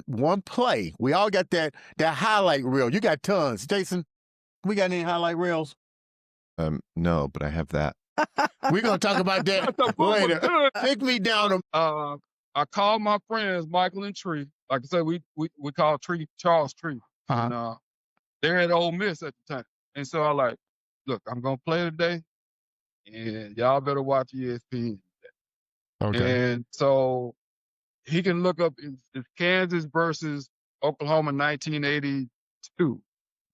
One play. We all got that highlight reel. You got tons. Jason, we got any highlight reels? No, but I have that. We're going to talk about that later. Take me down. I called my friends, Michael and Tree. Like I said, we call Tree Charles Tree. Uh-huh. And they're at Ole Miss at the time. And so I like, look, I'm going to play today, and y'all better watch ESPN. Okay. And so he can look up it's Kansas versus Oklahoma 1982.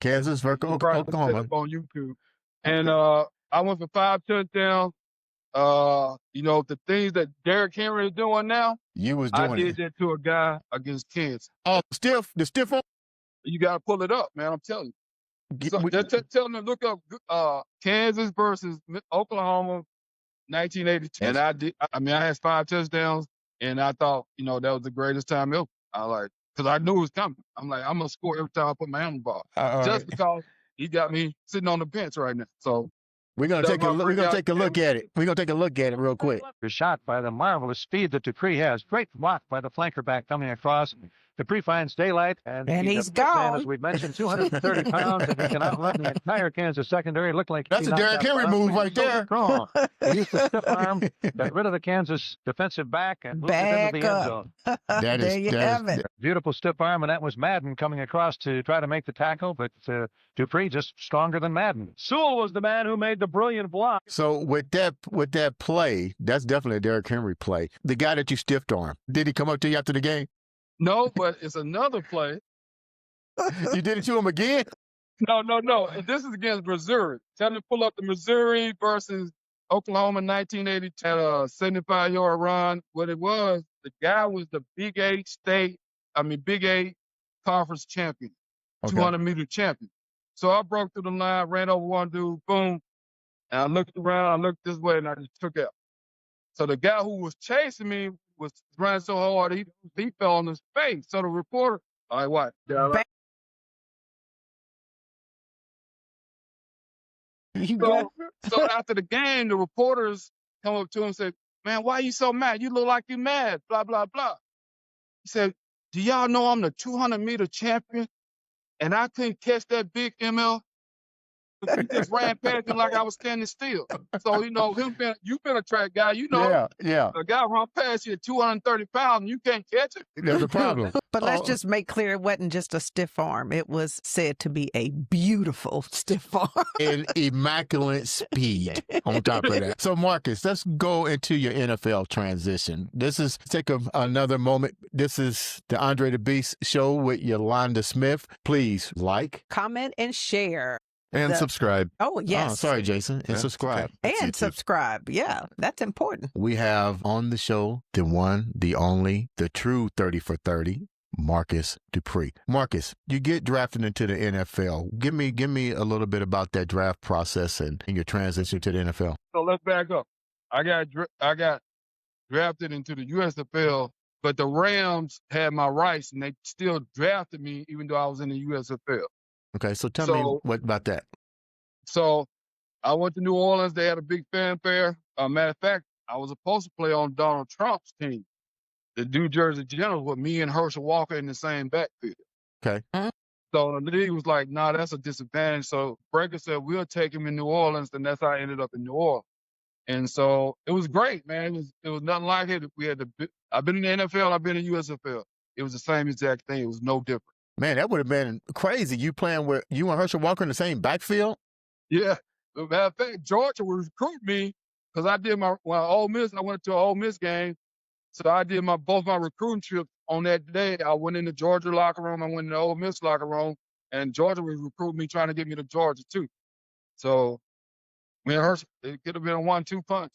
Kansas versus Oklahoma. On YouTube. And I went for 5 touchdowns. The things that Derrick Henry is doing now, you was doing I did that to a guy against Kansas. Oh, the stiff one? You got to pull it up, man. I'm telling you. So just tell them to look up Kansas versus Oklahoma 1982. And I did. I had 5 touchdowns, and I thought, that was the greatest time ever. Because I knew it was coming. I'm like, I'm going to score every time I put my hand on the ball. Just because he got me sitting on the bench right now. So we're gonna take a look. We're gonna take a look at it. We're gonna take a lock at it real quick. Shot by the marvelous speed that Dupree has. Great block by the flanker back coming across. Dupree finds daylight, and he's gone. As we mentioned, 230 pounds, and he can outrun the entire Kansas secondary. It looked like that's a Derrick Henry move right there. Strong. He used the stiff arm, got rid of the Kansas defensive back, and moved it into the end zone. There you have it. Beautiful stiff arm, and that was Madden coming across to try to make the tackle, but Dupree just stronger than Madden. Sewell was the man who made the brilliant block. So with that play, that's definitely a Derrick Henry play. The guy that you stiffed arm, did he come up to you after the game? No, but it's another play. You did it to him again? No. And this is against Missouri. Tell him to pull up the Missouri versus Oklahoma 1980 at a 75-yard run. What it was, the guy was the Big 8 conference champion, 200-meter champion. So I broke through the line, ran over one dude, boom. And I looked around, I looked this way, and I just took out. So the guy who was chasing me was running so hard, he fell on his face. So the reporter, all right, what? So after the game, the reporters come up to him and say, man, why you so mad? You look like you mad, blah, blah, blah. He said, do y'all know I'm the 200-meter champion? And I couldn't catch that big ML. He just ran past him like I was standing still. So, you've been a track guy. Yeah. A guy run past you at 230 pounds and you can't catch it. There's a problem. But let's just make clear it wasn't just a stiff arm. It was said to be a beautiful stiff arm. And immaculate speed on top of that. So, Marcus, let's go into your NFL transition. Take another moment. This is the Andre the Beast Show with Yolanda Smith. Please like, comment, and share. And subscribe. Oh, yes. Oh, sorry, Jason. And subscribe. Okay. And subscribe. Yeah, that's important. We have on the show the one, the only, the true 30 for 30, Marcus Dupree. Marcus, you get drafted into the NFL. Give me a little bit about that draft process and your transition to the NFL. So let's back up. I got drafted into the USFL, but the Rams had my rights and they still drafted me even though I was in the USFL. Okay, so tell me what about that. So I went to New Orleans. They had a big fanfare. Matter of fact, I was supposed to play on Donald Trump's team, the New Jersey Generals, with me and Herschel Walker in the same backfield. Okay. So the league was like, nah, that's a disadvantage. So Breaker said, we'll take him in New Orleans. And that's how I ended up in New Orleans. And so it was great, man. It was nothing like it. I've been in the NFL. I've been in USFL. It was the same exact thing. It was no different. Man, that would have been crazy. You playing with you and Herschel Walker in the same backfield? Yeah. As a matter of fact, Georgia would recruit me because I did Ole Miss. I went to an Ole Miss game. So I did both my recruiting trips on that day. I went in the Georgia locker room. I went in the Ole Miss locker room. And Georgia would recruit me trying to get me to Georgia, too. So me and Herschel, it could have been a 1-2 punch.